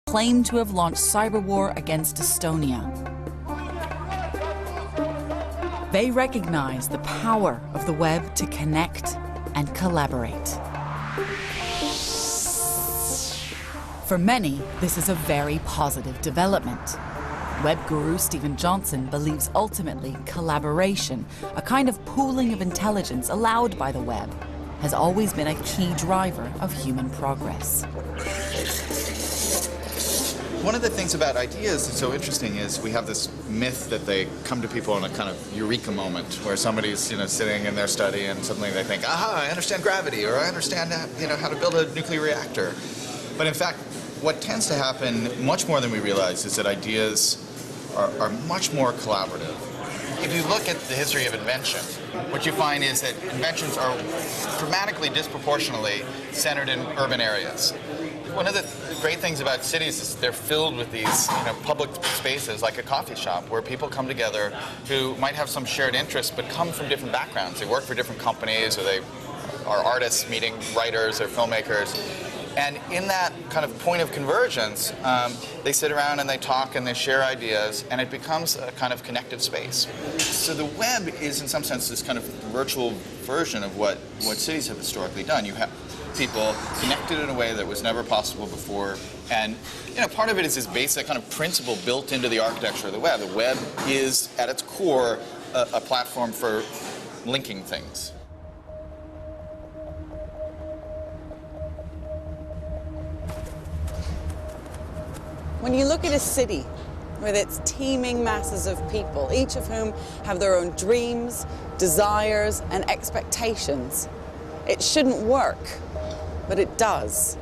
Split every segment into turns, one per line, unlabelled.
claim to have launched cyber war against Estonia. They recognize the power of the web to connect and collaborate. For many, this is a very positive development. Web guru Stephen Johnson believes ultimately collaboration, a kind of pooling of intelligence allowed by the web, has always been a key driver of human progress.
One of the things about ideas that's so interesting is we have this myth that they come to people in a kind of eureka moment where somebody's sitting in their study and suddenly they think, aha, I understand gravity, or I understand how to build a nuclear reactor. But in fact, what tends to happen much more than we realize is that ideas are much more collaborative. If you look at the history of invention, what you find is that inventions are dramatically disproportionately centered in urban areas. One of the great things about cities is they're filled with these public spaces like a coffee shop where people come together who might have some shared interests but come from different backgrounds. They work for different companies, or they are artists meeting writers or filmmakers. And in that kind of point of convergence, they sit around and they talk and they share ideas, and it becomes a kind of connected space. So the web is, in some sense, this kind of virtual version of what cities have historically done. You have people connected in a way that was never possible before. And part of it is this basic kind of principle built into the architecture of the web. The web is, at its core, a platform for linking things.
When you look at a city with its teeming masses of people, each of whom have their own dreams, desires, and expectations, it shouldn't work, but it does.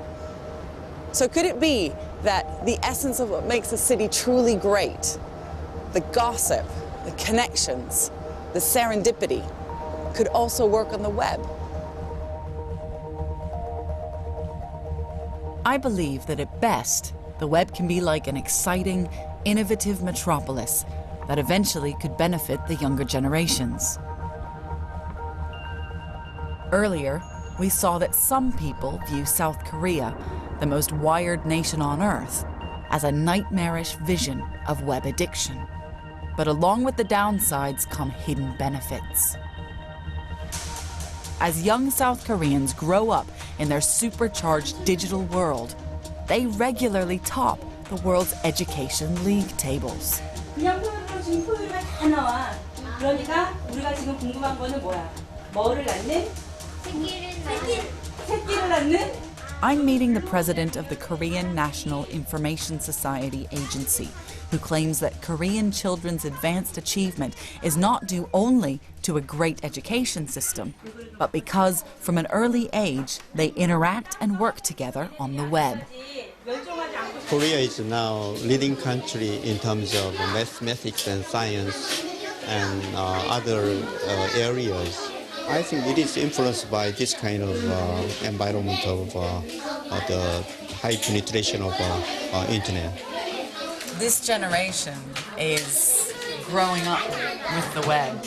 So could it be that the essence of what makes a city truly great, the gossip, the connections, the serendipity, could also work on the web?
I believe that at best, the web can be like an exciting, innovative metropolis that eventually could benefit the younger generations. Earlier, we saw that some people view South Korea, the most wired nation on Earth, as a nightmarish vision of web addiction. But along with the downsides come hidden benefits. As young South Koreans grow up in their supercharged digital world, they regularly top the world's education league tables.
그냥 표현으로 지금 표현만 다 나와. 그러니까 우리가 지금 궁금한 거는 뭐야? 뭐를 낳는? 새끼를 낳는?
I'm meeting the president of the Korean National Information Society Agency, who claims that Korean children's advanced achievement is not due only to a great education system, but because from an early age they interact and work together on the web.
Korea is now leading country in terms of mathematics and science and other areas. I think it is influenced by this kind of environment of the high penetration of internet.
This generation is growing up with the web.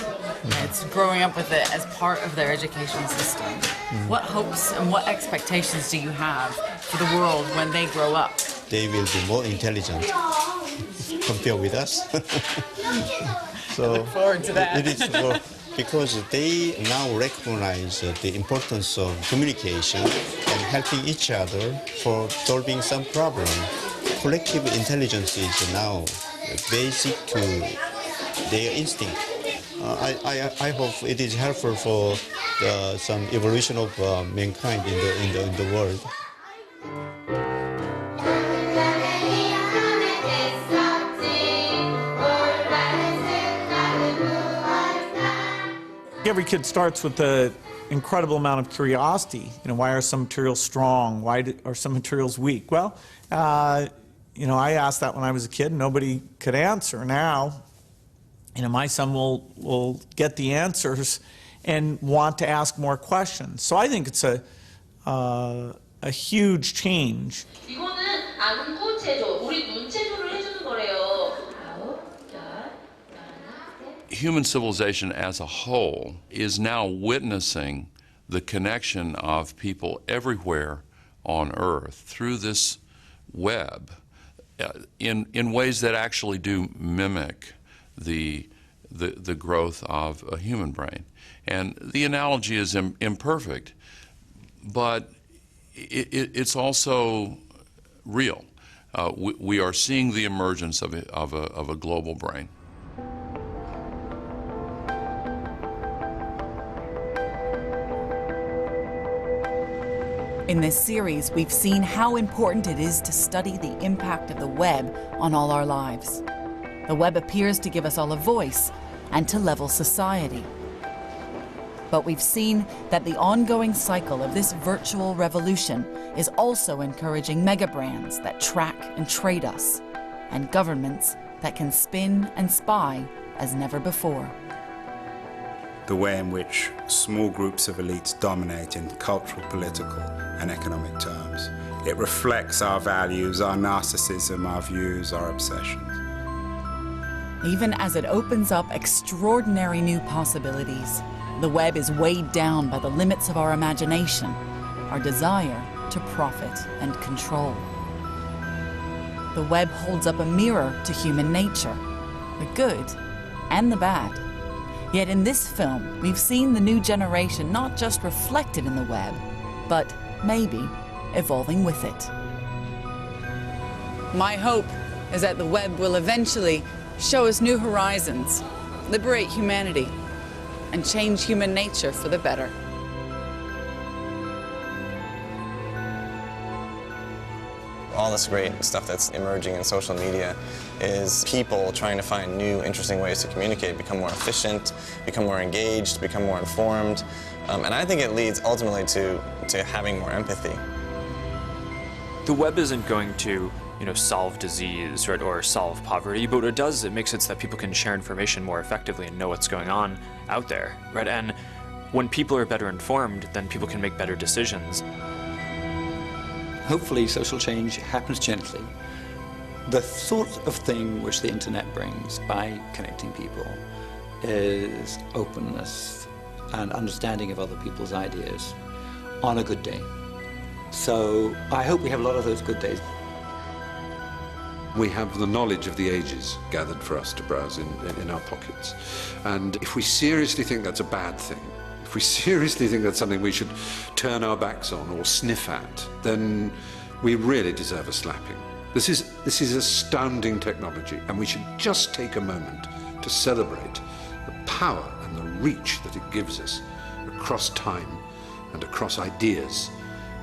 It's growing up with it as part of their education system. What hopes and what expectations do you have for the world when they grow up?
They will be more intelligent compared with us. So
I look forward to that.
It is more, because they now recognize the importance of communication and helping each other for solving some problem. Collective intelligence is now basic to their instinct. I hope it is helpful for some evolution of mankind in the world.
Every kid starts with an incredible amount of curiosity. Why are some materials strong? Why are some materials weak? Well, I asked that when I was a kid. Nobody could answer. Now, my son will get the answers and want to ask more questions. So I think it's a huge change.
이거는 안구 체조, 우리 눈 체조를 해주는 거래요.
Human civilization as a whole is now witnessing the connection of people everywhere on Earth through this web in ways that actually do mimic the growth of a human brain. And the analogy is imperfect, but it's also real. We are seeing the emergence of a global brain.
In this series, we've seen how important it is to study the impact of the web on all our lives. The web appears to give us all a voice and to level society. But we've seen that the ongoing cycle of this virtual revolution is also encouraging megabrands that track and trade us, and governments that can spin and spy as never before.
The way in which small groups of elites dominate in cultural, political, and economic terms. It reflects our values, our narcissism, our views, our obsessions.
Even as it opens up extraordinary new possibilities, the web is weighed down by the limits of our imagination, our desire to profit and control. The web holds up a mirror to human nature, the good and the bad. Yet in this film, we've seen the new generation not just reflected in the web, but maybe evolving with it.
My hope is that the web will eventually show us new horizons, liberate humanity, and change human nature for the better.
All this great stuff that's emerging in social media is people trying to find new, interesting ways to communicate, become more efficient, become more engaged, become more informed. And I think it leads ultimately to having more empathy.
The web isn't going to, solve disease, right, or solve poverty, but what it does, it makes it so that people can share information more effectively and know what's going on out there, right? And when people are better informed, then people can make better decisions.
Hopefully social change happens gently. The sort of thing which the internet brings by connecting people is openness and understanding of other people's ideas on a good day. So I hope we have a lot of those good days.
We have the knowledge of the ages gathered for us to browse in our pockets. And if we seriously think that's a bad thing, if we seriously think that's something we should turn our backs on or sniff at, then we really deserve a slapping. This is astounding technology, and we should just take a moment to celebrate the power and the reach that it gives us across time and across ideas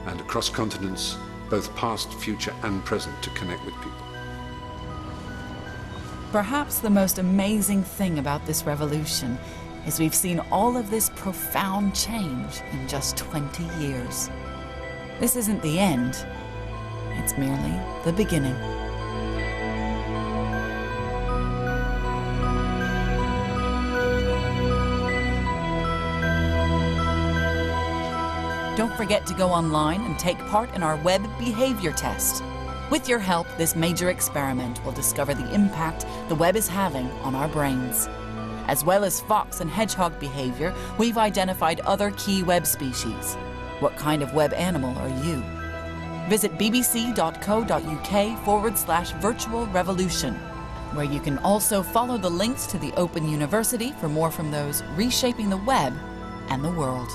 and across continents, both past, future, and present, to connect with people.
Perhaps the most amazing thing about this revolution is we've seen all of this profound change in just 20 years. This isn't the end, it's merely the beginning. Don't forget to go online and take part in our web behavior test. With your help, this major experiment will discover the impact the web is having on our brains. As well as fox and hedgehog behavior, we've identified other key web species. What kind of web animal are you? Visit bbc.co.uk/virtual revolution, where you can also follow the links to the Open University for more from those reshaping the web and the world.